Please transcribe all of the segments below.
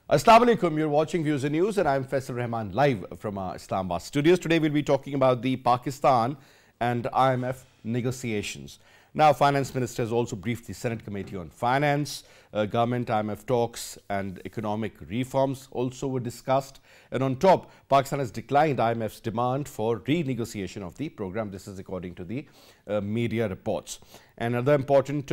Assalamu alaikum, you're watching Views and News and I'm Faisal Rehman live from our Islamabad studios. Today we'll be talking about the Pakistan and IMF negotiations. Now, Finance Minister has also briefed the Senate Committee on Finance. Government IMF talks and economic reforms also were discussed. And on top, Pakistan has declined IMF's demand for renegotiation of the program. This is according to the media reports. Another important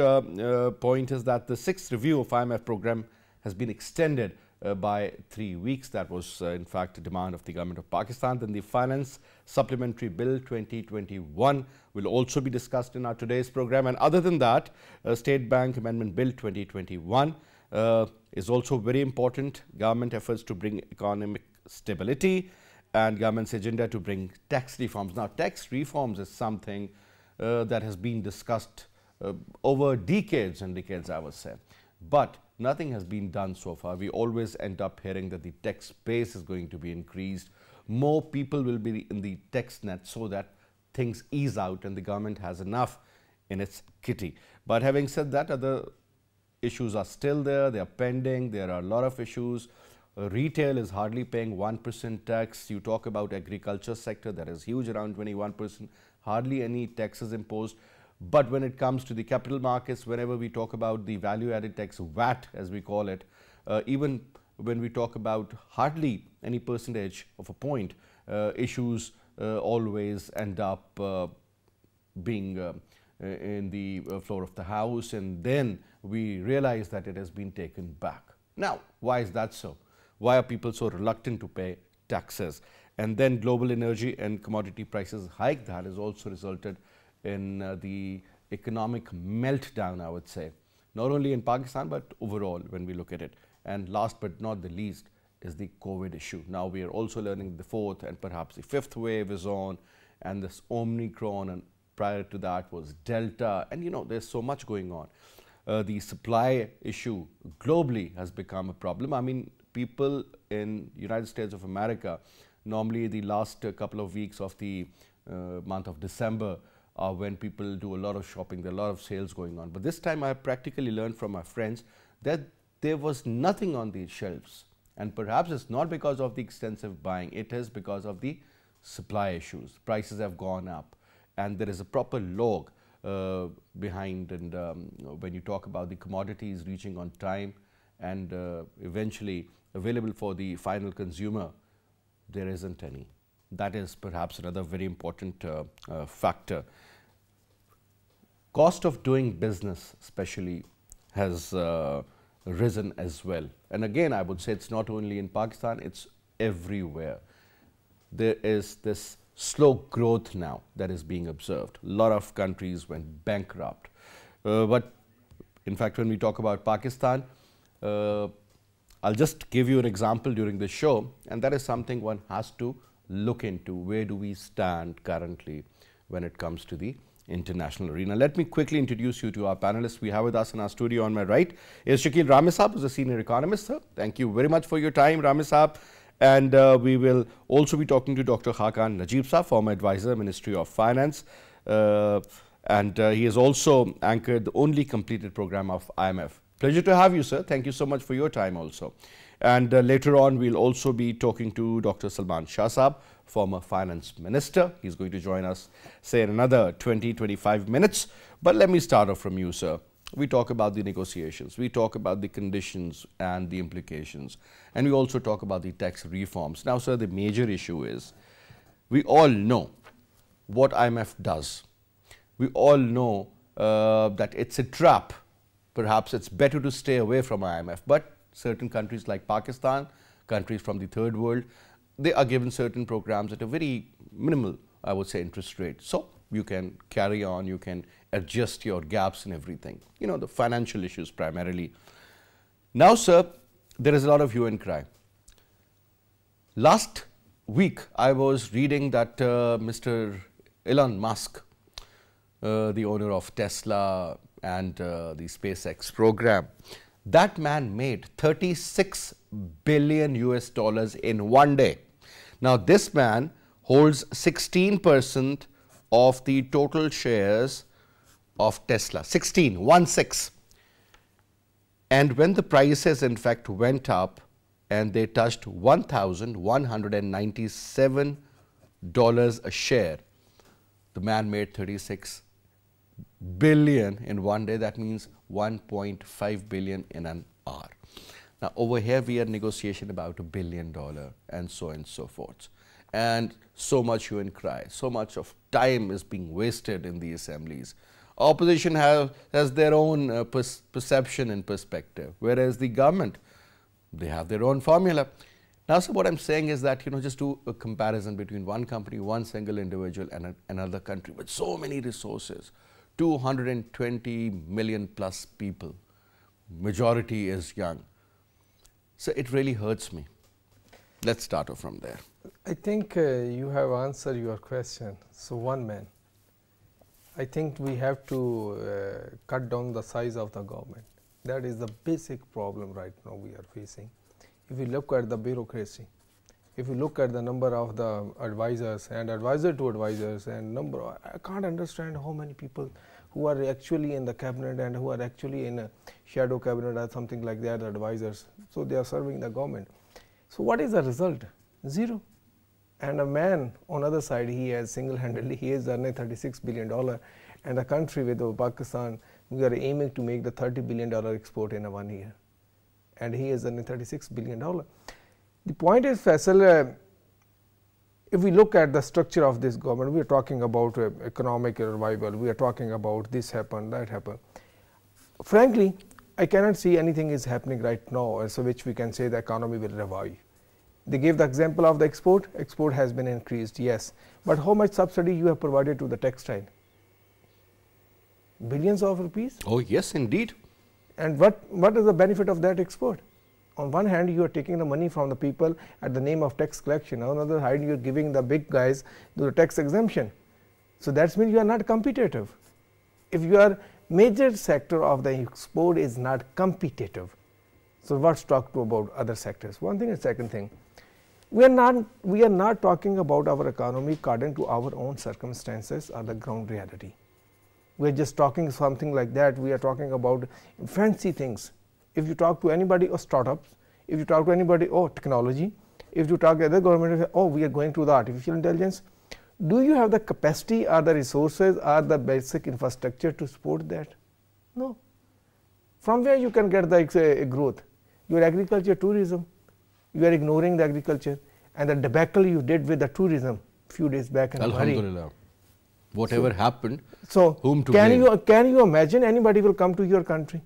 point is that the 6th review of IMF program has been extended by 3 weeks. That was in fact a demand of the government of Pakistan. Then the Finance Supplementary Bill 2021 will also be discussed in our today's program. And other than that, State Bank Amendment Bill 2021 is also very important. Government efforts to bring economic stability and government's agenda to bring tax reforms. Now, tax reforms is something that has been discussed over decades and decades, I would say. But nothing has been done so far. We always end up hearing that the tax base is going to be increased. More people will be in the tax net so that things ease out and the government has enough in its kitty. But having said that, other issues are still there. They are pending. There are a lot of issues. Retail is hardly paying 1% tax. You talk about agriculture sector, that is huge, around 21%. Hardly any taxes imposed. But when it comes to the capital markets, whenever we talk about the value-added tax, VAT as we call it, even when we talk about hardly any percentage of a point, issues always end up being in the floor of the House, and then we realize that it has been taken back. Now, why is that so? Why are people so reluctant to pay taxes? And then global energy and commodity prices hike, that has also resulted in the economic meltdown, I would say, not only in Pakistan, but overall when we look at it. And last but not the least is the COVID issue. Now we are also learning the 4th and perhaps the 5th wave is on, and this Omicron, and prior to that was Delta, and you know, there's so much going on. The supply issue globally has become a problem. I mean, people in United States of America, normally the last couple of weeks of the month of December, when people do a lot of shopping, there are a lot of sales going on. But this time I practically learned from my friends that there was nothing on the shelves. And perhaps it's not because of the extensive buying, it is because of the supply issues. Prices have gone up and there is a proper log behind, and when you talk about the commodities reaching on time and eventually available for the final consumer, there isn't any. That is perhaps another very important factor. Cost of doing business especially has risen as well. And again, I would say it's not only in Pakistan, it's everywhere. There is this slow growth now that is being observed. A lot of countries went bankrupt. But in fact, when we talk about Pakistan, I'll just give you an example during the show, and that is something one has to look into. Where do we stand currently when it comes to the international arena? Let me quickly introduce you to our panelists. We have with us in our studio on my right is Shakeel Ramay, who's a senior economist. Sir, thank you very much for your time, Ramay. And we will also be talking to Dr. Khaqan Najeeb, former advisor, Ministry of Finance. And he has also anchored the only completed program of IMF. Pleasure to have you, sir. Thank you so much for your time also. And later on, we'll also be talking to Dr. Salman Shah, former finance minister. He's going to join us, say, in another 20-25 minutes. But let me start off from you, sir. We talk about the negotiations. We talk about the conditions and the implications. And we also talk about the tax reforms. Now, sir, the major issue is we all know what IMF does. We all know that it's a trap. Perhaps it's better to stay away from IMF. But certain countries like Pakistan, countries from the third world, they are given certain programs at a very minimal, I would say, interest rate. So you can carry on, you can adjust your gaps and everything. You know, the financial issues primarily. Now, sir, there is a lot of hue and cry. Last week, I was reading that Mr. Elon Musk, the owner of Tesla and the SpaceX program, that man made 36 billion US dollars in one day. Now, this man holds 16% of the total shares of Tesla, 16. And when the prices in fact went up and they touched $1,197 a share. The man made 36 billion in one day. That means 1.5 billion in an hour. Now over here we are negotiating about $1 billion and so on and so forth. And so much hue and cry, so much of time is being wasted in the assemblies. Opposition has their own perception and perspective, whereas the government, they have their own formula. Now, so what I'm saying is that, just do a comparison between one company, one single individual and another country with so many resources, 220 million plus people, majority is young. So it really hurts me. Let's start off from there. I think you have answered your question. So one man. I think we have to cut down the size of the government. That is the basic problem right now we are facing. If you look at the bureaucracy, if you look at the number of the advisors and advisor to advisors and number, I can't understand how many people who are actually in the cabinet and who are actually in a shadow cabinet or something like that, advisors. So they are serving the government. So what is the result? Zero. And a man on the other side, he has single-handedly, he is earning $36 billion, and a country with Pakistan, we are aiming to make the $30 billion export in 1 year, and he is earning $36 billion. The point is, Faisal, if we look at the structure of this government, we are talking about economic revival, we are talking about this happened, that happened. Frankly, I cannot see anything is happening right now, so which we can say the economy will revive. They gave the example of the export. Export has been increased, yes. But how much subsidy you have provided to the textile? Billions of rupees? Oh, yes, indeed. And what is the benefit of that export? On one hand, you are taking the money from the people at the name of tax collection. On the other hand, you are giving the big guys the tax exemption. So that means you are not competitive. If your major sector of the export is not competitive, so what's talked about other sectors? One thing and second thing. We are not talking about our economy according to our own circumstances or the ground reality. We are just talking something like that. We are talking about fancy things. If you talk to anybody or startups, if you talk to anybody or technology, if you talk to other government, oh, we are going to the artificial intelligence. Do you have the capacity or the resources or the basic infrastructure to support that? No. From where you can get the growth? Your agriculture, tourism. You are ignoring the agriculture, and the debacle you did with the tourism few days back. Alhamdulillah. Whatever happened, so whom to blame? Can you imagine anybody will come to your country?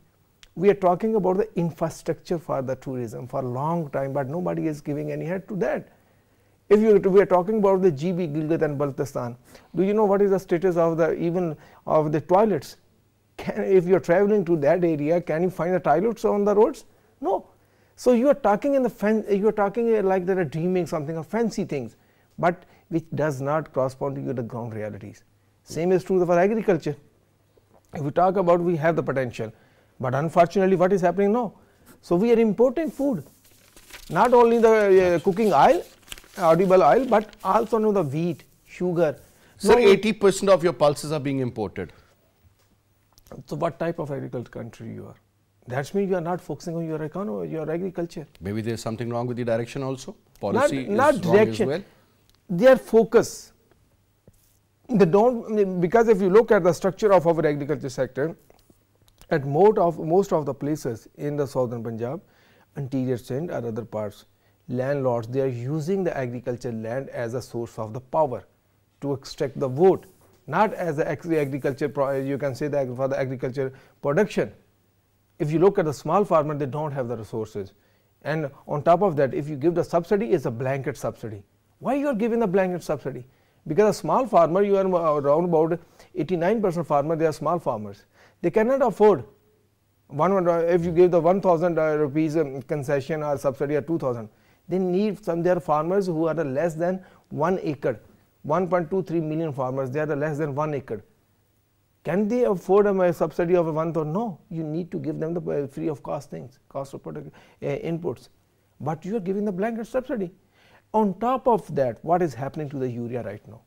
We are talking about the infrastructure for the tourism for a long time, but nobody is giving any head to that. If we are talking about the GB, Gilgit and Baltistan, do you know what is the status of the toilets? If you are traveling to that area, can you find the toilets on the roads? No. So you are talking like they are dreaming something of fancy things, but which does not correspond to the ground realities. Same is true for agriculture. If we talk about, we have the potential, but unfortunately what is happening now? So we are importing food, not only the cooking oil, edible oil, but also the wheat, sugar. So 80% of your pulses are being imported. So what type of agriculture country you are? That means you are not focusing on your economy, your agriculture. Maybe there is something wrong with the direction also. Policy not is direction. Wrong as well. Their focus. They don't, because if you look at the structure of our agriculture sector, at most of the places in the southern Punjab, interior Sindh or other parts, landlords, they are using the agriculture land as a source of the power to extract the vote, not as the agriculture, you can say that for the agriculture production. If you look at the small farmer, they don't have the resources. And on top of that, if you give the subsidy, it's a blanket subsidy. Why you are giving the blanket subsidy? Because a small farmer, you are around about 89% farmer, they are small farmers. They cannot afford, if you give the 1,000 rupees concession or subsidy or 2,000, they need there are farmers who are less than 1 acre, 1.23 million farmers, they are less than 1 acre. Can they afford a subsidy of 1,000? No, you need to give them the free of cost things, cost of product, inputs. But you are giving the blanket subsidy. On top of that, what is happening to the urea right now?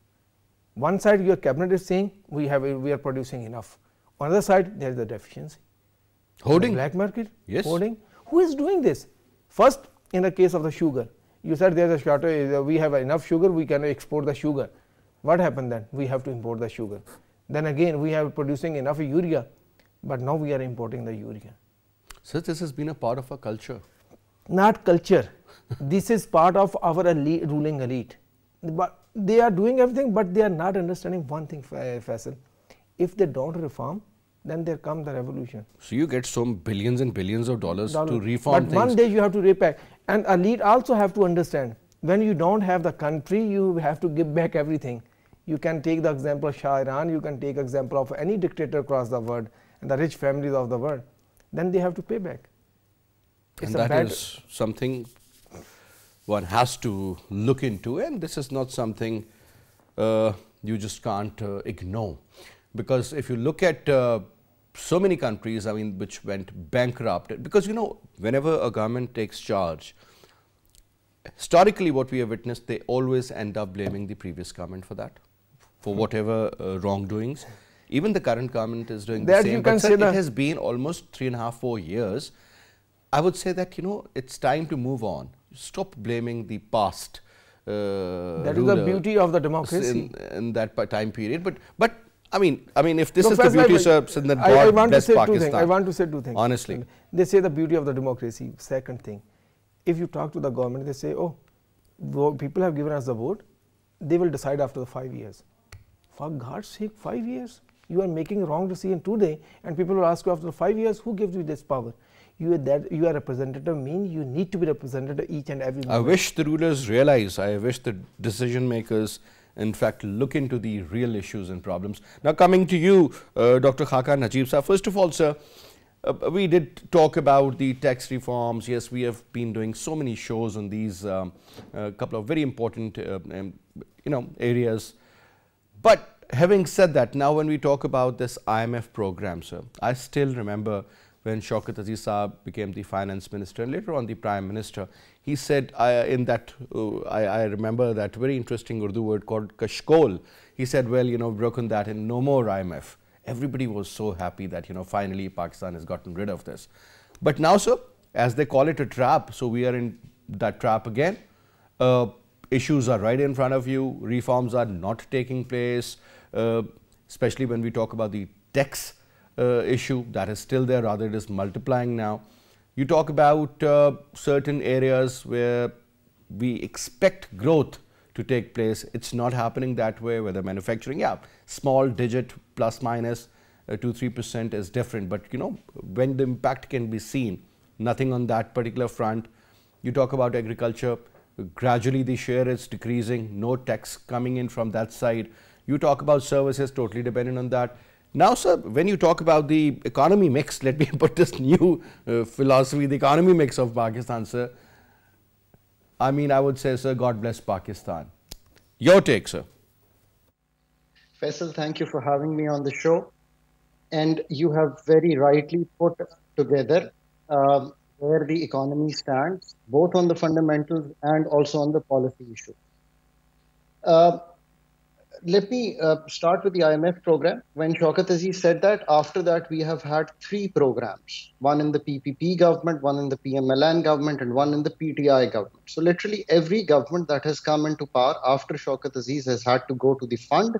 One side your cabinet is saying we are producing enough. On the other side, there is a deficiency. Hoarding. Black market. Yes. Hoarding. Who is doing this? First, In the case of the sugar, you said there is a shortage, we have enough sugar, we can export the sugar. What happened then? We have to import the sugar. Then again, we have producing enough urea, but now we are importing the urea. So this has been a part of our culture. Not culture. This is part of our ruling elite. But they are doing everything, but they are not understanding one thing, Faisal. If they don't reform, then there comes the revolution. So you get some billions and billions of dollars to reform but things. One day you have to repack. And elite also have to understand, when you don't have the country, you have to give back everything. You can take the example of Shah Iran, you can take example of any dictator across the world and the rich families of the world. Then they have to pay back. And that is something one has to look into, and this is not something you just can't ignore. Because if you look at so many countries, I mean, which went bankrupt, because you know, whenever a government takes charge, historically what we have witnessed, they always end up blaming the previous government for that, for whatever wrongdoings. Even the current government is doing the same, but sir, it has been almost 3.5 to 4 years. I would say that, you know, it's time to move on. Stop blaming the past. That is the beauty of the democracy. In that time period. But I mean, if this is the beauty, sir, then God bless Pakistan. I want to say two things. Honestly. They say the beauty of the democracy. Second thing, if you talk to the government, they say, oh, people have given us the vote. They will decide after the 5 years. For God's sake, 5 years? You are making a wrong decision today, and people will ask you after 5 years, who gives you this power? You are representative, mean you need to be representative each and every moment. I wish the rulers realize, I wish the decision makers in fact look into the real issues and problems. Now coming to you, Dr. Khaqan, Najeeb sir, first of all sir, we did talk about the tax reforms. Yes, we have been doing so many shows on these couple of very important areas. But having said that, now when we talk about this IMF program, sir, I still remember when Shaukat Aziz Saab became the finance minister and later on the prime minister, he said, I remember that very interesting Urdu word called kashkol. He said, well, you know, broken that and no more IMF. Everybody was so happy that, you know, finally Pakistan has gotten rid of this. But now, sir, as they call it a trap, so we are in that trap again. Issues are right in front of you. Reforms are not taking place, especially when we talk about the tax issue that is still there, rather it is multiplying now. You talk about certain areas where we expect growth to take place. It's not happening that way, whether manufacturing, yeah, small digit plus minus 2-3% is different. But, you know, when the impact can be seen, nothing on that particular front. You talk about agriculture, gradually the share is decreasing, no tax coming in from that side. You talk about services, totally dependent on that. Now, sir, when you talk about the economy mix, let me put this new philosophy, the economy mix of Pakistan, sir. I mean, I would say, sir, God bless Pakistan. Your take, sir. Faisal, thank you for having me on the show. And you have very rightly put together where the economy stands, both on the fundamentals and also on the policy issue. Let me start with the IMF program. When Shaukat Aziz said that, after that we have had 3 programs, one in the PPP government, one in the PMLN government, and one in the PTI government. So literally every government that has come into power after Shaukat Aziz has had to go to the fund.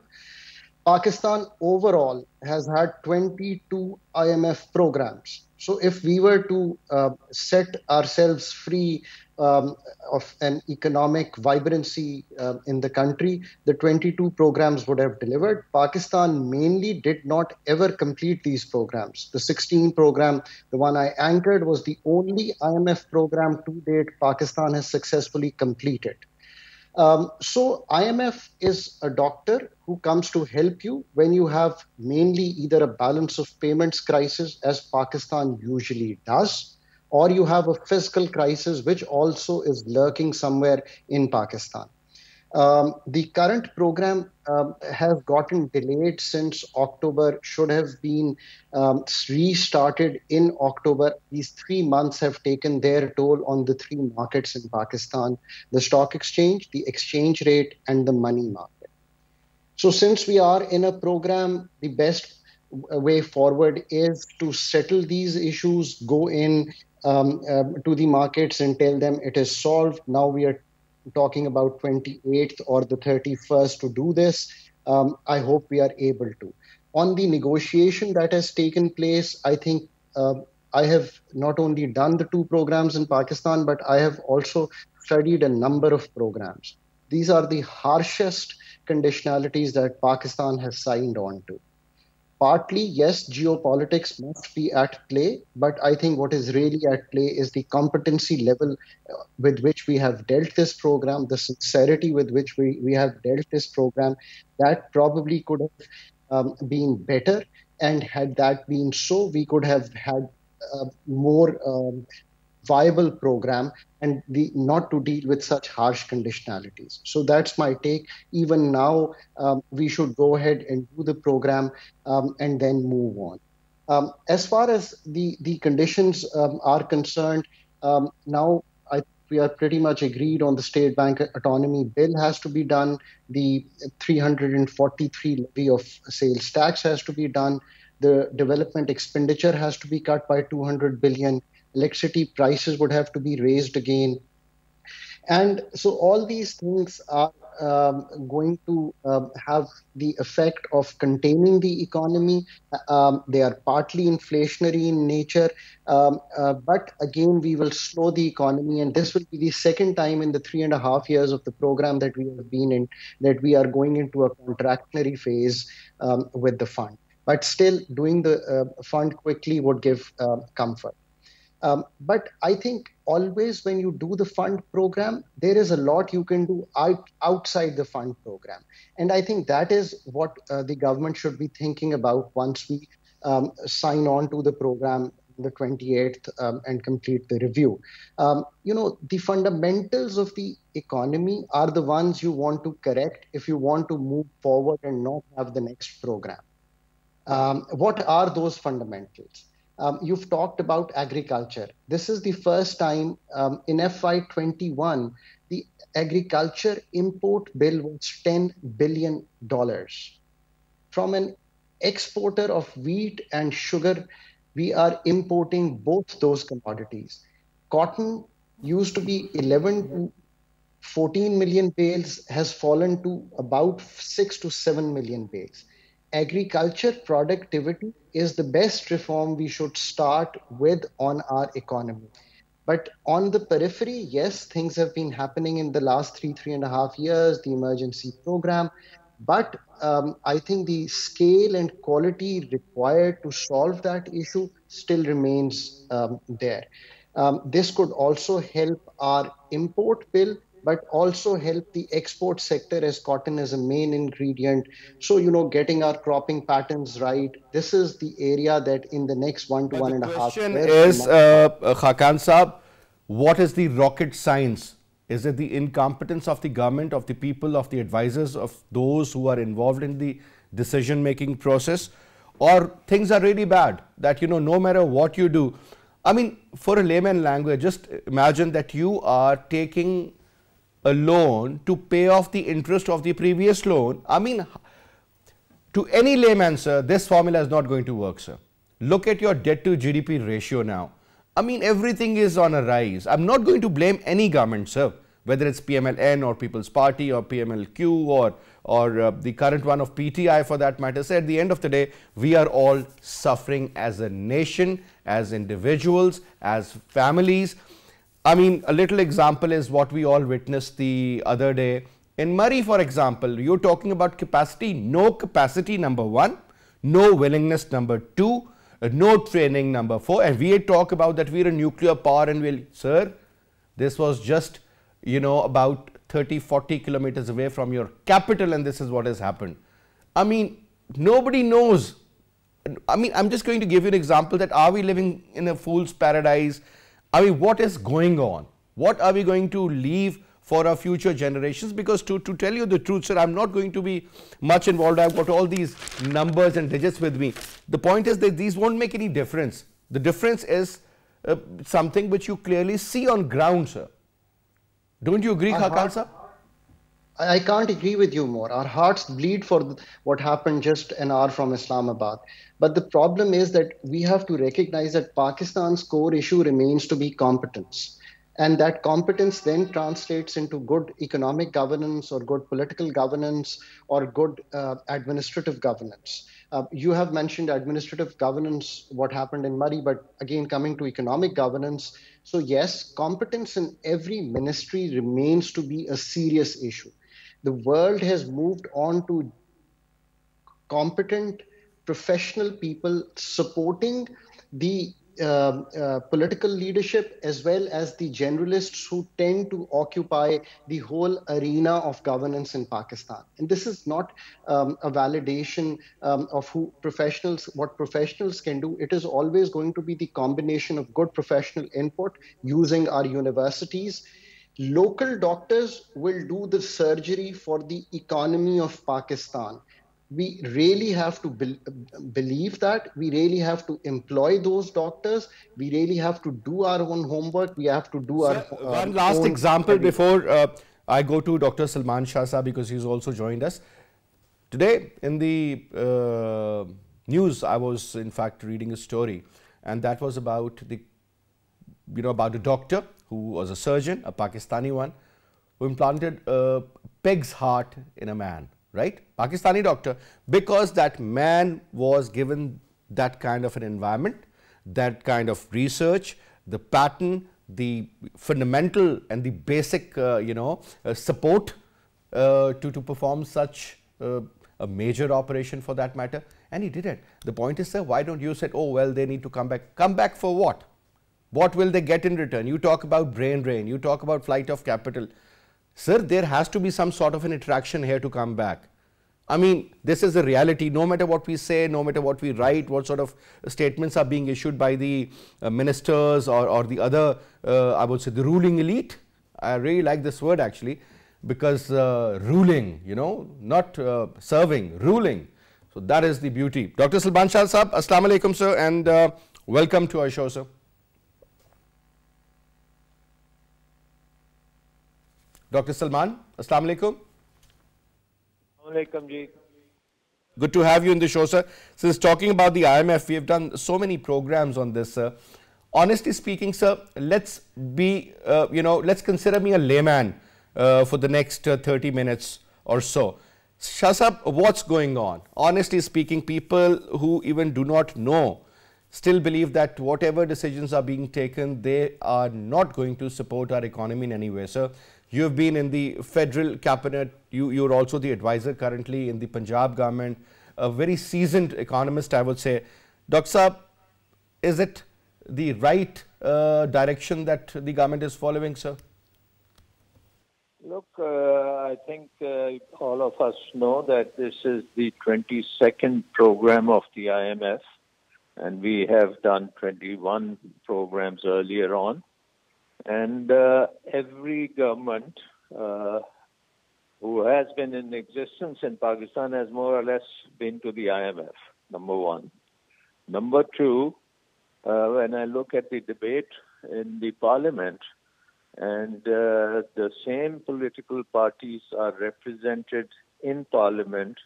Pakistan overall has had 22 IMF programs. So if we were to set ourselves free of an economic vibrancy in the country, the 22 programs would have delivered. Pakistan mainly did not ever complete these programs. The 16 program, the one I anchored, was the only IMF program to date Pakistan has successfully completed. So IMF is a doctor who comes to help you when you have mainly either a balance of payments crisis, as Pakistan usually does, or you have a fiscal crisis, which also is lurking somewhere in Pakistan. The current program has gotten delayed since October, should have been restarted in October. These 3 months have taken their toll on the 3 markets in Pakistan: the stock exchange, the exchange rate, and the money market. So since we are in a program, the best way forward is to settle these issues, go in to the markets and tell them it is solved. Now we are talking about 28th or the 31st to do this. I hope we are able to. On the negotiation that has taken place, I think I have not only done the 2 programs in Pakistan, but I have also studied a number of programs. These are the harshest conditionalities that Pakistan has signed on to. Partly, yes, geopolitics must be at play, but I think what is really at play is the competency level with which we have dealt this program, the sincerity with which we have dealt this program. That probably could have been better, and had that been so, we could have had more viable program and not to deal with such harsh conditionalities. So that's my take. Even now, we should go ahead and do the program and then move on. As far as the conditions are concerned, now we are pretty much agreed on the state bank autonomy bill has to be done. The 343 levy of sales tax has to be done. The development expenditure has to be cut by 200 billion. Electricity prices would have to be raised again. And so all these things are going to have the effect of containing the economy. They are partly inflationary in nature, but again, we will slow the economy. And this will be the second time in the 3.5 years of the program that we have been in that we are going into a contractionary phase with the fund. But still, doing the fund quickly would give comfort. But I think always when you do the fund program, there is a lot you can do outside the fund program. And I think that is what the government should be thinking about once we sign on to the program the 28th and complete the review. The fundamentals of the economy are the ones you want to correct if you want to move forward and not have the next program. What are those fundamentals? You've talked about agriculture. This is the first time in FY21, the agriculture import bill was $10 billion. From an exporter of wheat and sugar, we are importing both those commodities. Cotton used to be 11 to 14 million bales, has fallen to about 6 to 7 million bales. Agriculture productivity is the best reform we should start with on our economy. But on the periphery, yes, things have been happening in the last 3.5 years, the emergency program. But I think the scale and quality required to solve that issue still remains there. This could also help our import bill, but also help the export sector as cotton is a main ingredient. So, getting our cropping patterns right, this is the area that in the next 1 to 1.5 years. The question is, Khaqan Saab, what is the rocket science? Is it the incompetence of the government, of the people, of the advisors, of those who are involved in the decision-making process? Or things are really bad that, no matter what you do, I mean, for a layman language, just imagine that you are taking a loan to pay off the interest of the previous loan. I mean, to any layman, sir, this formula is not going to work, sir. Look at your debt to GDP ratio now. I mean, everything is on a rise. I'm not going to blame any government, sir, whether it's PMLN or People's Party or PMLQ or the current one of PTI for that matter. So at the end of the day, we are all suffering as a nation, as individuals, as families. I mean, a little example is what we all witnessed the other day. In Murray, for example, you're talking about capacity. No capacity, number one. No willingness, number two. No training, number four. And we talk about that we're a nuclear power and we'll... Sir, this was just, about 30, 40 kilometers away from your capital, and this is what has happened. I mean, nobody knows. I mean, I'm just going to give you an example that are we living in a fool's paradise? I mean, what is going on? What are we going to leave for our future generations? Because to tell you the truth, sir, I'm not going to be much involved. I've got all these numbers and digits with me. The point is that these won't make any difference. The difference is something which you clearly see on ground, sir. Don't you agree, Khaqan sir? I can't agree with you more. Our hearts bleed for what happened just an hour from Islamabad. But the problem is that we have to recognize that Pakistan's core issue remains to be competence. And that competence then translates into good economic governance or good political governance or good administrative governance. You have mentioned administrative governance, what happened in Murray, but again, coming to economic governance. So, yes, competence in every ministry remains to be a serious issue. The world has moved on to competent professional people supporting the political leadership as well as the generalists who tend to occupy the whole arena of governance in Pakistan. And this is not a validation of what professionals can do. It is always going to be the combination of good professional input using our universities. Local doctors will do the surgery for the economy of Pakistan. We really have to believe that. We really have to employ those doctors. We really have to do our own homework. We have to do Sir, one last own example study. before I go to Dr. Salman Shah because he's also joined us. Today in the news, I was in fact reading a story, and that was about about a doctor who was a surgeon, a Pakistani one, who implanted a pig's heart in a man, right? Pakistani doctor, because that man was given that kind of an environment, that kind of research, the pattern, the fundamental and the basic, support to perform such a major operation for that matter, and he did it. The point is, sir, why don't you say, oh, well, they need to come back. Come back for what? What will they get in return? You talk about brain drain, you talk about flight of capital. Sir, there has to be some sort of an interaction here to come back. I mean, this is the reality. No matter what we say, no matter what we write, what sort of statements are being issued by the ministers or the other, I would say the ruling elite. I really like this word actually, because ruling, not serving, ruling. So that is the beauty. Dr. Salman Shah Sahab, Assalamu Alaikum, sir, and welcome to our show, sir. Dr. Salman, Assalamu Alaikum. Alaikum ji. Good to have you in the show, sir. Since talking about the IMF, we have done so many programs on this, sir. Honestly speaking, sir, let's be, let's consider me a layman for the next 30 minutes or so. Shah Sahab, what's going on? Honestly speaking, people who even do not know still believe that whatever decisions are being taken, they are not going to support our economy in any way, sir. You have been in the federal cabinet. You're also the advisor currently in the Punjab government, a very seasoned economist, I would say. Dr. Saab, is it the right direction that the government is following, sir? Look, I think all of us know that this is the 22nd program of the IMF, and we have done 21 programs earlier on. And every government who has been in existence in Pakistan has more or less been to the IMF, number one. Number two, when I look at the debate in the parliament, and the same political parties are represented in parliament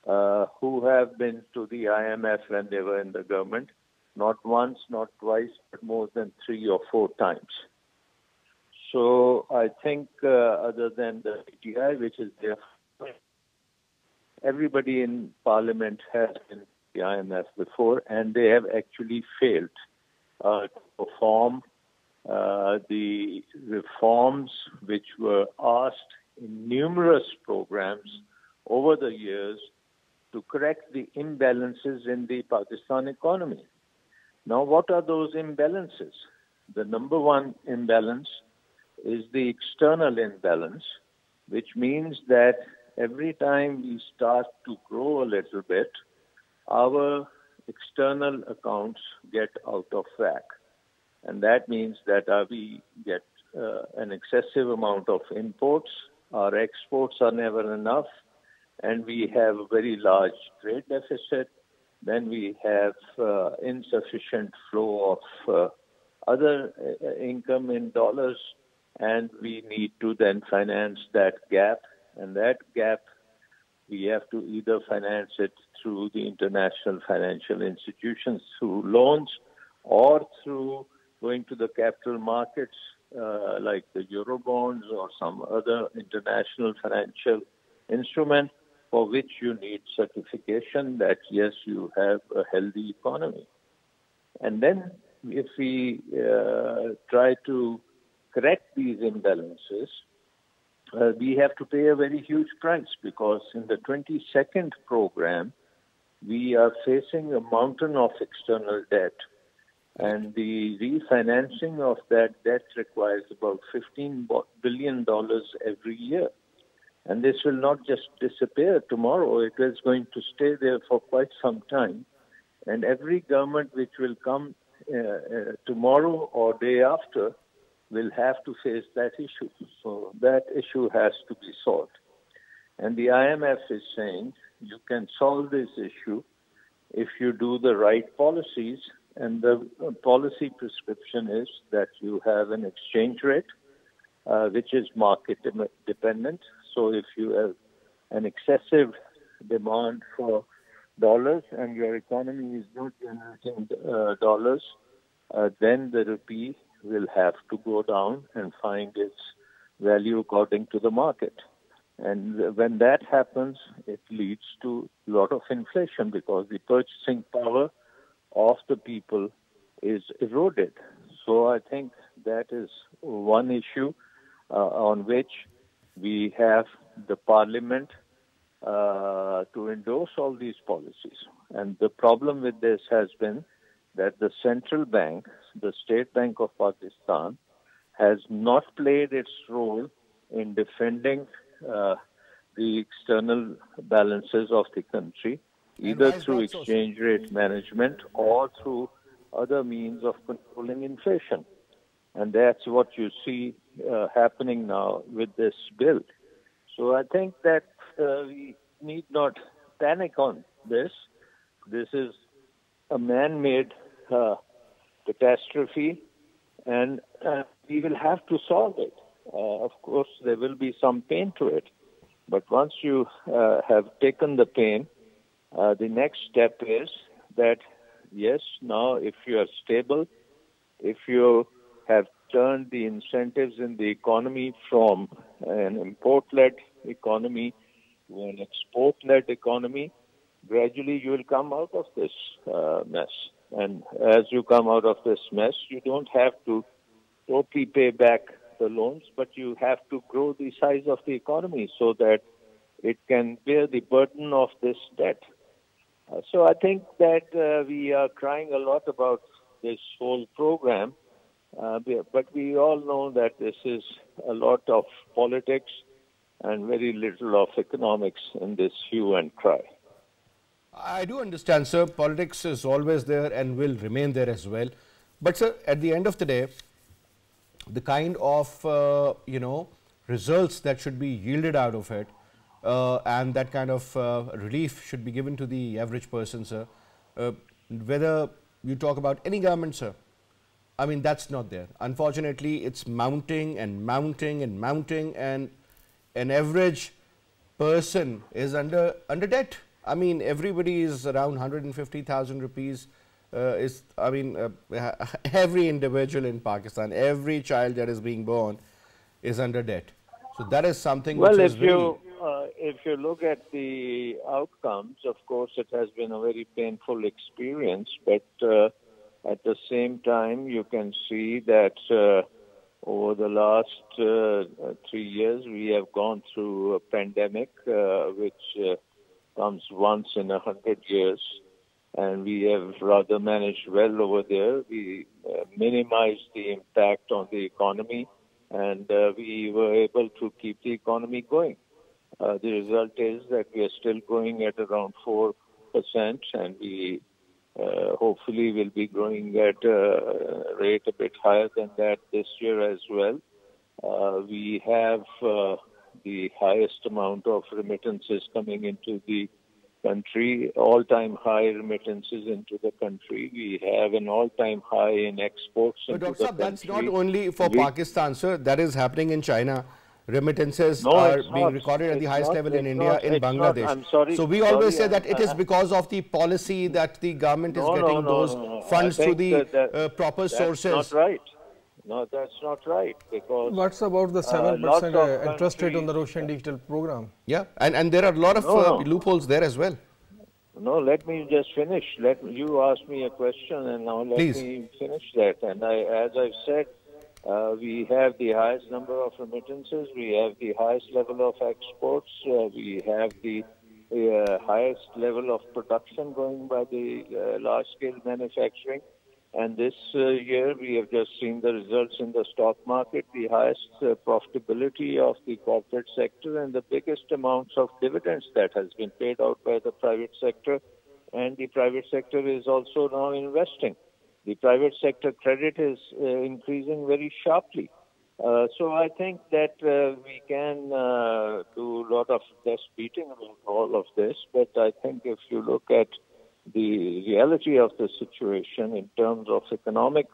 who have been to the IMF when they were in the government, not once, not twice, but more than 3 or 4 times. So I think other than the PTI, which is there, everybody in Parliament has been to the IMF before, and they have actually failed to perform the reforms which were asked in numerous programs over the years to correct the imbalances in the Pakistan economy. Now, what are those imbalances? The number one imbalance is the external imbalance, which means that every time we start to grow a little bit, our external accounts get out of whack. And that means that we get an excessive amount of imports, our exports are never enough, and we have a very large trade deficit. Then we have insufficient flow of other income in dollars, and we need to then finance that gap And that gap, we have to either finance it through the international financial institutions, through loans, or through going to the capital markets like the Eurobonds or some other international financial instrument for which you need certification that, yes, you have a healthy economy. And then if we try to correct these imbalances, we have to pay a very huge price, because in the 22nd program, we are facing a mountain of external debt. And the refinancing of that debt requires about $15 billion every year. And this will not just disappear tomorrow. It is going to stay there for quite some time. And every government which will come tomorrow or day after will have to face that issue. So that issue has to be solved. And the IMF is saying you can solve this issue if you do the right policies. And the policy prescription is that you have an exchange rate, which is market dependent. So if you have an excessive demand for dollars and your economy is not generating dollars, then the rupee will have to go down and find its value according to the market. And when that happens, it leads to a lot of inflation, because the purchasing power of the people is eroded. So I think that is one issue on which we have the parliament to endorse all these policies. And the problem with this has been that the central bank, the State Bank of Pakistan, has not played its role in defending the external balances of the country, either through exchange rate management or through other means of controlling inflation. And that's what you see happening now with this bill. So I think that we need not panic on this. This is a man-made catastrophe, and we will have to solve it. Of course, there will be some pain to it. But once you have taken the pain, the next step is that, yes, now if you are stable, if you have turned the incentives in the economy from an import-led economy to an export-led economy, gradually you will come out of this mess. And as you come out of this mess, you don't have to totally pay back the loans, but you have to grow the size of the economy so that it can bear the burden of this debt. So I think that we are crying a lot about this whole program, but we all know that this is a lot of politics and very little of economics in this hue and cry. I do understand, sir. Politics is always there and will remain there as well. But, sir, at the end of the day, the kind of, results that should be yielded out of it and that kind of relief should be given to the average person, sir. Whether you talk about any government, sir, I mean, that's not there. Unfortunately, it's mounting and mounting and mounting, and an average person is under debt. I mean, everybody is around 150,000 rupees. Every individual in Pakistan, every child that is being born is under debt. So that is something which is if you look at the outcomes, of course, it has been a very painful experience. But at the same time, you can see that over the last 3 years, we have gone through a pandemic, which comes once in 100 years. And we have rather managed well over there. We minimized the impact on the economy, and we were able to keep the economy going. The result is that we are still growing at around 4%, and we hopefully will be growing at a rate a bit higher than that this year as well. We have the highest amount of remittances coming into the country, all-time high remittances into the country. We have an all-time high in exports into the country. But Dr. Saab, that's not only for Pakistan, sir. That is happening in China. remittances No, are it's being not. recorded at the It's highest not. level in It's India not. in It's not. Bangladesh. I'm sorry. So we always say Sorry, that it is because of the policy that the government is No, no, getting no, those no, no. funds I through think the proper that's sources. not right. No, that's not right, because What's about the 7% lots of interest rate on the countries- Roshan Digital program? Yeah, and there are a lot of No, no. loopholes there as well. No, let me just finish. You ask me a question, and now let Please. me finish that. And as I've said, we have the highest number of remittances. We have the highest level of exports. We have the highest level of production going by the large-scale manufacturing. And this year, we have just seen the results in the stock market, the highest profitability of the corporate sector, and the biggest amounts of dividends that has been paid out by the private sector. And the private sector is also now investing. The private sector credit is increasing very sharply. So I think that we can do a lot of desk beating about all of this, but I think if you look at the reality of the situation in terms of economic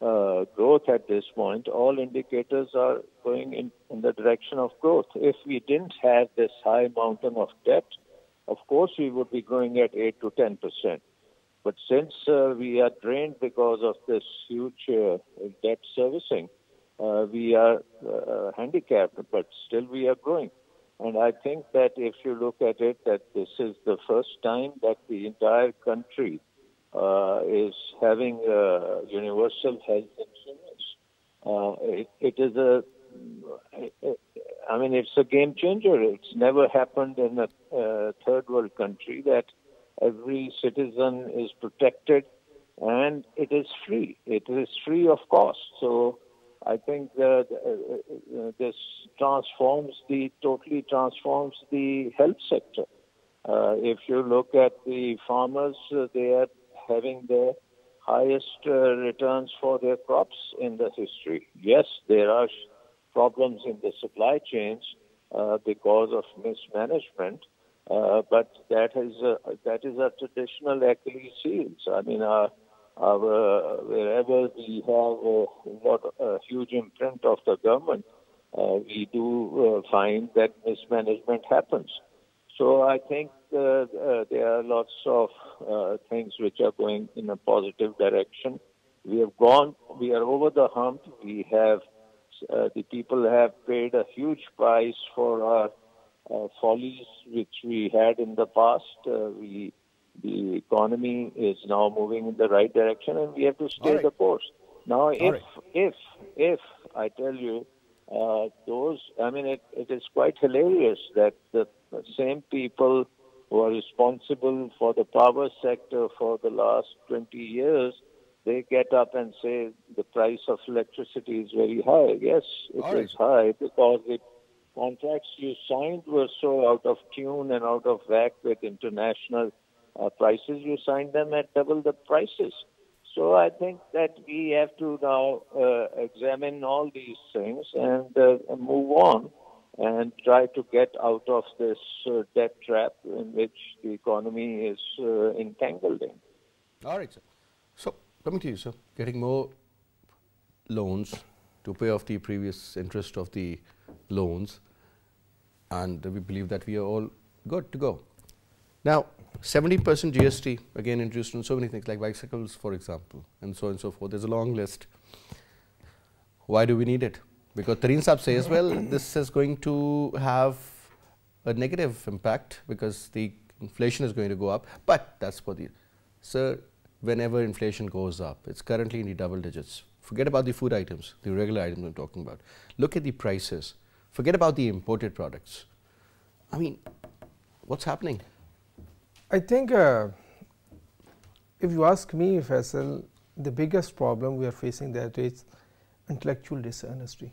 growth at this point, all indicators are going in the direction of growth. If we didn't have this high mountain of debt, of course we would be growing at 8 to 10%. But since we are drained because of this huge debt servicing, we are handicapped, but still we are growing. And I think that if you look at it, that this is the first time that the entire country is having universal health insurance. It is it's a game changer. It's never happened in a third world country that every citizen is protected and it is free. It is free of cost. So I think that this totally transforms the health sector. If you look at the farmers, they are having the highest returns for their crops in the history. Yes, there are problems in the supply chains because of mismanagement, but that is a traditional Achilles heels. I mean, wherever we have a huge imprint of the government, we do find that mismanagement happens. So I think there are lots of things which are going in a positive direction. We are over the hump. We have, the people have paid a huge price for our follies which we had in the past. The economy is now moving in the right direction, and we have to stay the course. Now, if I tell you, it is quite hilarious that the same people who are responsible for the power sector for the last 20 years, they get up and say the price of electricity is very high. Yes, it is high because the contracts you signed were so out of tune and out of whack with international prices. You signed them at double the prices. So I think that we have to now examine all these things and move on and try to get out of this debt trap in which the economy is entangled in. All right, sir. So coming to you, sir, getting more loans to pay off the previous interest of the loans, and we believe that we are all good to go. Now, 70% GST, again introduced on so many things like bicycles, for example, and so on and so forth. There's a long list. Why do we need it? Because Tareen Saab says, well, this is going to have a negative impact because the inflation is going to go up. But that's for the, sir, whenever inflation goes up, it's currently in the double digits. Forget about the food items, the regular items I'm talking about. Look at the prices. Forget about the imported products. I mean, what's happening? I think if you ask me, Faisal, the biggest problem we are facing that is intellectual dishonesty.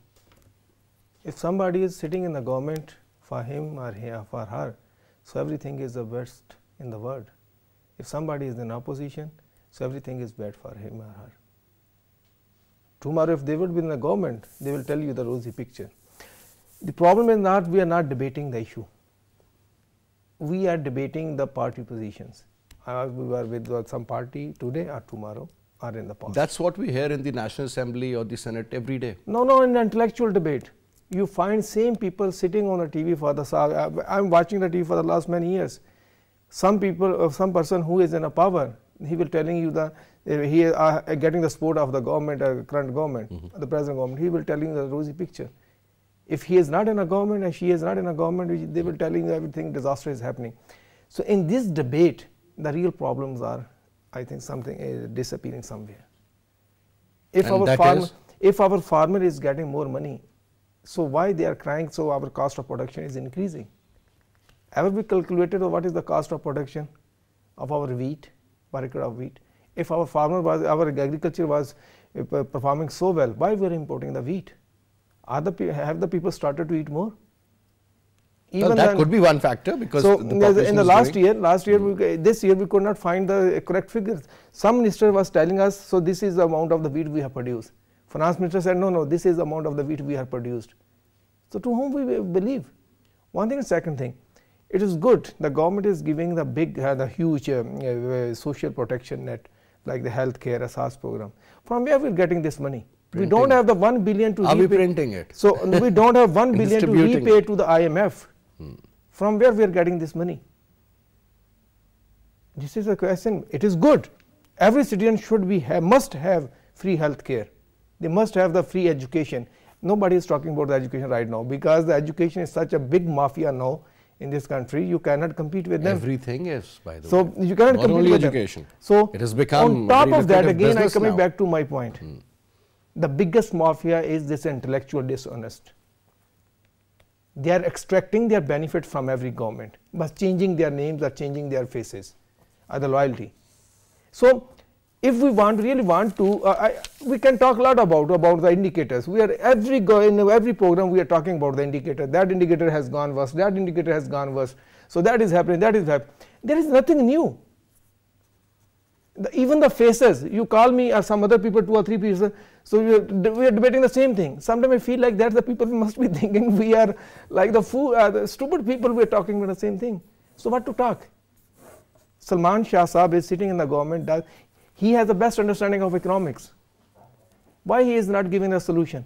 If somebody is sitting in the government, for him or for her, so everything is the best in the world. If somebody is in opposition, so everything is bad for him or her. Tomorrow if they would be in the government, they will tell you the rosy picture. The problem is not, we are not debating the issue. We are debating the party positions. We are with some party today or tomorrow or in the past. That's what we hear in the National Assembly or the Senate every day. No, in the intellectual debate. you find same people sitting on the TV for the, I'm watching the TV for the last many years. Some people, some person who is in a power, he will telling you that he is getting the support of the government, current government, the present government, he will telling you the rosy picture. If he is not in a government and she is not in a government, they will telling you everything disaster is happening. So in this debate, the real problems are, I think, something is disappearing somewhere. If our farmer is getting more money, so why they are crying so our cost of production is increasing? Ever we calculated what is the cost of production of our wheat, per acre of wheat? If our farmer was, our agriculture was performing so well, why we are importing the wheat? Have the people started to eat more? Even well, that could be one factor, because so in the last year, this year we could not find the correct figures. Some minister was telling us, so this is the amount of the wheat we have produced. Finance minister said, no, this is the amount of the wheat we have produced. So to whom we believe? One thing and second thing, it is good the government is giving the big, the huge social protection net, like the health care, SARS program. From where we are getting this money? Printing. We don't have the 1 billion to repay. Are we printing it? So we don't have 1 billion to repay to the IMF. From where we are getting this money? This is a question. It is good. Every citizen should be must have free health care. They must have the free education. Nobody is talking about the education right now, because the education is such a big mafia now in this country. You cannot compete with them. Everything is, by the way. So you cannot compete with education. Them. So it has become on top of that, again, I am coming back to my point. The biggest mafia is this intellectual dishonest. They are extracting their benefit from every government, but changing their names or changing their faces, or the loyalty. So if we really want to, we can talk a lot about the indicators. We are in every program we are talking about the indicator. That indicator has gone worse. That indicator has gone worse. So that is happening. That is happening. There is nothing new. Even the faces, you call me or some other people, 2 or 3 people, so we are debating the same thing. Sometimes I feel like that the people must be thinking we are like the stupid people, we are talking about the same thing. So what to talk? Salman Shah Sahab is sitting in the government, he has the best understanding of economics. Why he is not giving a solution?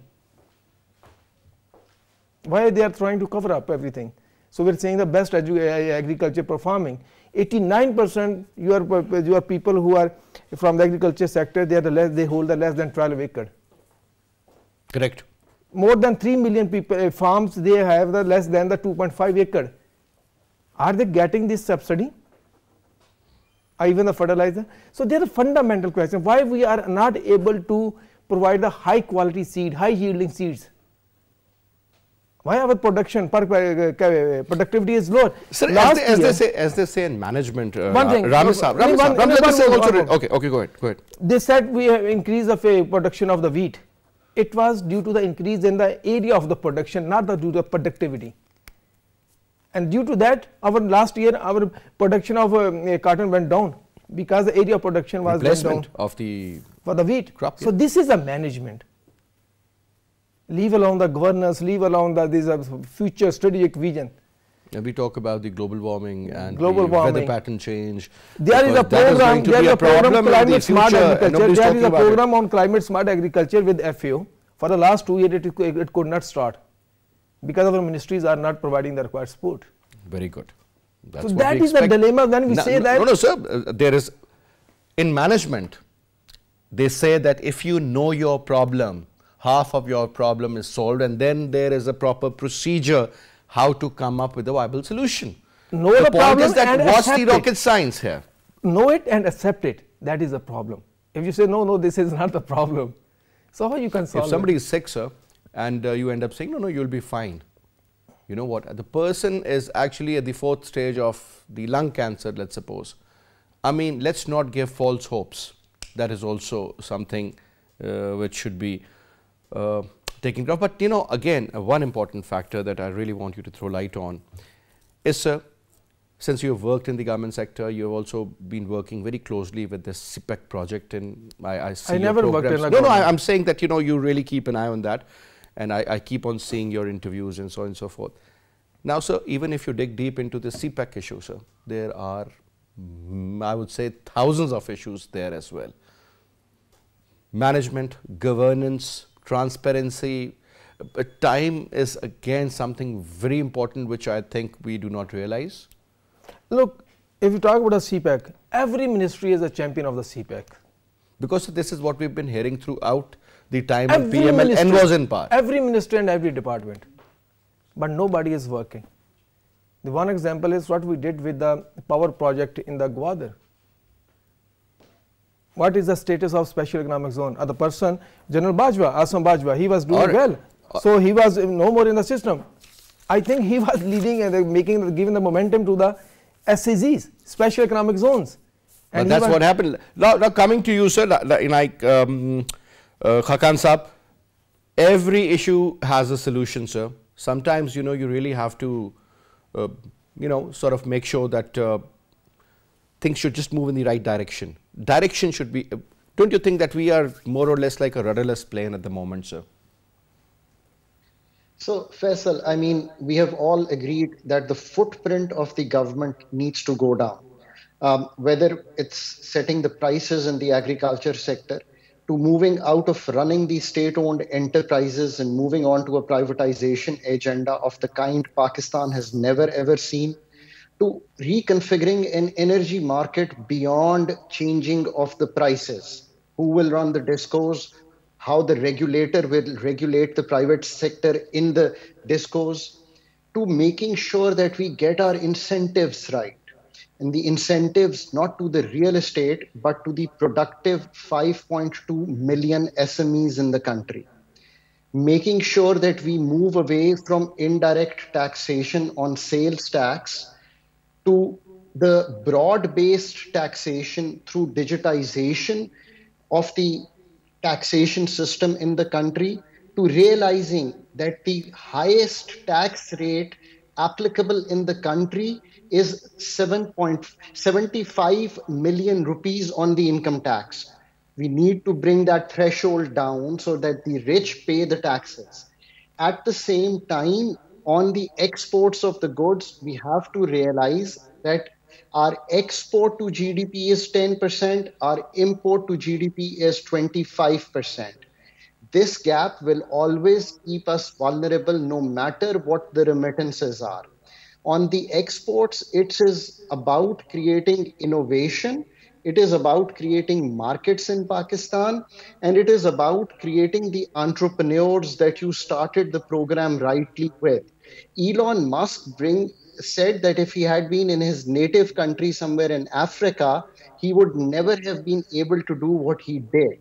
Why they are trying to cover up everything? So we are saying the best agriculture performing. 89% your people who are from the agriculture sector, they hold the less than 12 acre. Correct. More than 3 million people farms, they have the less than the 2.5 acre. Are they getting this subsidy? Or even the fertilizer? So there is a fundamental question, why we are not able to provide the high quality seed, high yielding seeds? Why our production productivity is lower? Sir, as they say in management, one thing, okay, go ahead. They said we have increased the production of the wheat. It was due to the increase in the area of the production, not due to the productivity. And due to that, last year our production of cotton went down, because the area of production was replacement down for the wheat crop. So this is a management. Leave alone the governance, leave alone this future strategic vision. And we talk about the global warming and weather pattern change. There is a program, climate smart agriculture. There is a program on climate smart agriculture with FAO. For the last 2 years, it could not start, because our ministries are not providing the required support. Very good. So that is the dilemma when we say that. No, sir. There is, in management, they say that if you know your problem, half of your problem is solved, and then there is a proper procedure how to come up with a viable solution. Know the point is that what's the rocket science here? Know it and accept it. That is a problem. If you say, no, this is not the problem, so how you can solve it? If somebody is sick, sir, and you end up saying, no, you'll be fine. You know what? The person is actually at the 4th stage of the lung cancer, let's suppose. I mean, let's not give false hopes. That is also something which should be taken care of. But again, one important factor that I really want you to throw light on is, sir, since you have worked in the government sector, you have also been working very closely with this CPEC project. And I never worked in No, I'm saying that you really keep an eye on that, and I keep on seeing your interviews and so on and so forth. Now, sir, even if you dig deep into the CPEC issue, sir, there are, I would say, thousands of issues there as well. Management, governance, transparency, But time is again something very important which I think we do not realize. Look, if you talk about a CPEC, every ministry is a champion of the CPEC. Because this is what we've been hearing throughout the time Every when PMLN ministry, was in power. Every ministry and every department. But nobody is working. The one example is what we did with the power project in the Gwadar. What is the status of special economic zone? The person, General Bajwa, Asam Bajwa, he was doing well. So he was no more in the system. I think he was leading and giving the momentum to the SEZs, special economic zones. And that's what happened. Now coming to you, sir, like Khaqan Saab, every issue has a solution, sir. Sometimes, you really have to, sort of make sure that things should just move in the right direction. Direction should be, don't you think that we are more or less like a rudderless plane at the moment, sir? So, Faisal, I mean, we have all agreed that the footprint of the government needs to go down. Whether it's setting the prices in the agriculture sector, to moving out of running the state-owned enterprises and moving on to a privatization agenda of the kind Pakistan has never ever seen, to reconfiguring an energy market beyond changing of the prices. Who will run the discos? How the regulator will regulate the private sector in the discos, to making sure that we get our incentives right. And the incentives not to the real estate, but to the productive 5.2 million SMEs in the country. Making sure that we move away from indirect taxation on sales tax to the broad-based taxation through digitization of the taxation system in the country, to realizing that the highest tax rate applicable in the country is 7.75 million rupees on the income tax. We need to bring that threshold down so that the rich pay the taxes. At the same time, on the exports of the goods, we have to realize that our export to GDP is 10%, our import to GDP is 25%. This gap will always keep us vulnerable no matter what the remittances are. On the exports, it is about creating innovation, it is about creating markets in Pakistan, and it is about creating the entrepreneurs that you started the program rightly with. Elon Musk said that if he had been in his native country somewhere in Africa, he would never have been able to do what he did.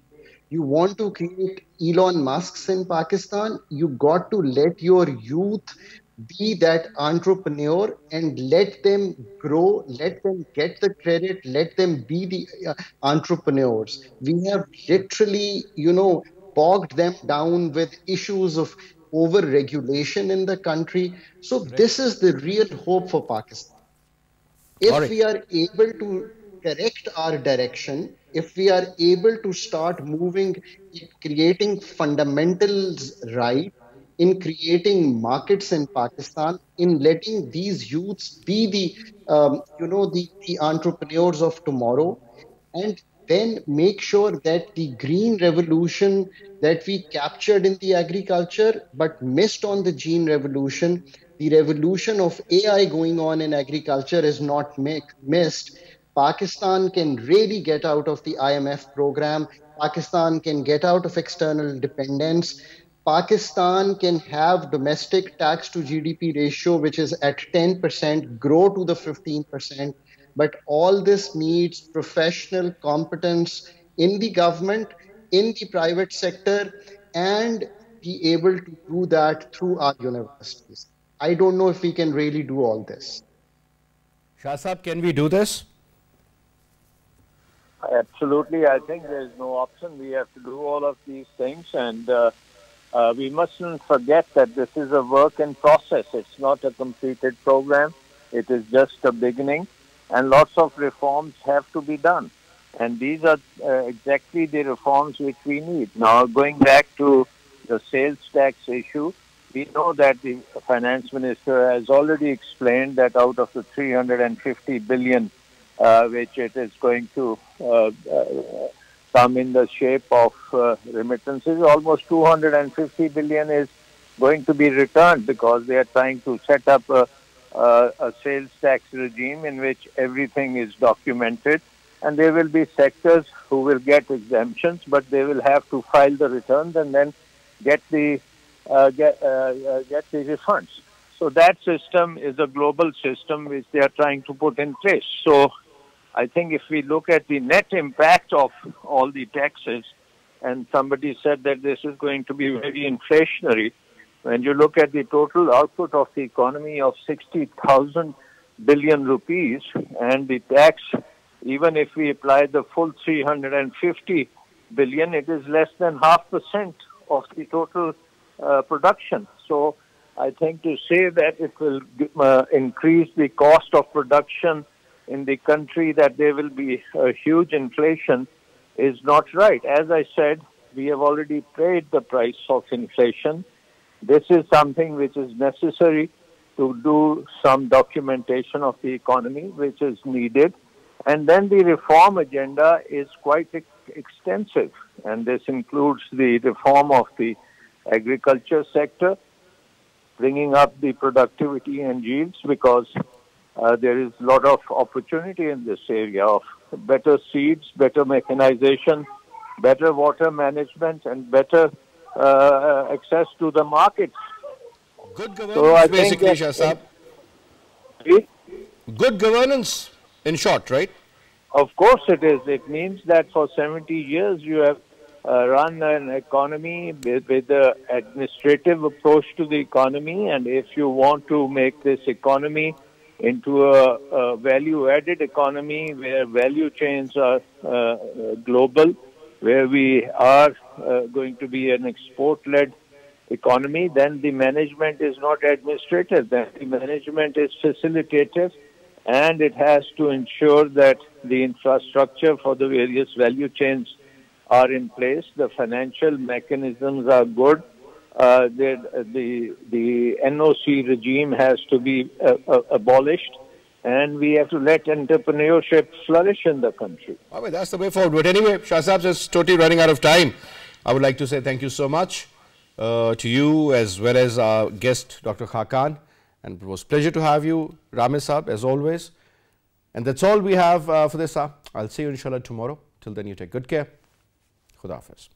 You want to create Elon Musks in Pakistan, you got to let your youth be that entrepreneur and let them grow, let them get the credit, let them be the entrepreneurs. We have literally, bogged them down with issues of over-regulation in the country. So this is the real hope for Pakistan. If we are able to correct our direction, if we are able to start moving, creating fundamentals right, in creating markets in Pakistan, in letting these youths be the entrepreneurs of tomorrow, and then make sure that the green revolution that we captured in the agriculture but missed on the gene revolution, the revolution of AI going on in agriculture is not missed. Pakistan can really get out of the IMF program. Pakistan can get out of external dependence. Pakistan can have domestic tax to GDP ratio, which is at 10%, grow to the 15%. But all this needs professional competence in the government, in the private sector, and be able to do that through our universities. I don't know if we can really do all this. Shah Saab, can we do this? Absolutely. I think there is no option. We have to do all of these things, and we mustn't forget that this is a work in process. It's not a completed program. It is just a beginning, and lots of reforms have to be done. And these are exactly the reforms which we need. Now, going back to the sales tax issue, we know that the finance minister has already explained that out of the 350 billion which it is going to come in the shape of remittances, almost 250 billion is going to be returned because they are trying to set up a sales tax regime in which everything is documented, and there will be sectors who will get exemptions, but they will have to file the returns and then get the refunds. So that system is a global system which they are trying to put in place. So I think if we look at the net impact of all the taxes, and somebody said that this is going to be very inflationary, when you look at the total output of the economy of 60,000 billion rupees and the tax, even if we apply the full 350 billion, it is less than 0.5% of the total production. So I think to say that it will increase the cost of production in the country, that there will be a huge inflation, is not right. As I said, we have already paid the price of inflation. This is something which is necessary to do some documentation of the economy, which is needed. And then the reform agenda is quite extensive, and this includes the reform of the agriculture sector, bringing up the productivity and yields, because there is a lot of opportunity in this area of better seeds, better mechanization, better water management, and better access to the markets. Good governance, basically, Shah Sahab. Please? Good governance, in short, right? Of course it is. It means that for 70 years you have run an economy with the administrative approach to the economy, and if you want to make this economy into a value-added economy where value chains are global, where we are going to be an export-led economy, then the management is not administrative, then the management is facilitative, and it has to ensure that the infrastructure for the various value chains are in place, the financial mechanisms are good, the NOC regime has to be abolished, and we have to let entrepreneurship flourish in the country. I mean, that's the way forward. But anyway, Shah Sahab is totally running out of time. I would like to say thank you so much to you as well as our guest, Dr. Khaqan. And it was a pleasure to have you, Ramay Sahab, as always. And that's all we have for this hour. I'll see you inshallah tomorrow. Till then, you take good care. Khuda Hafiz.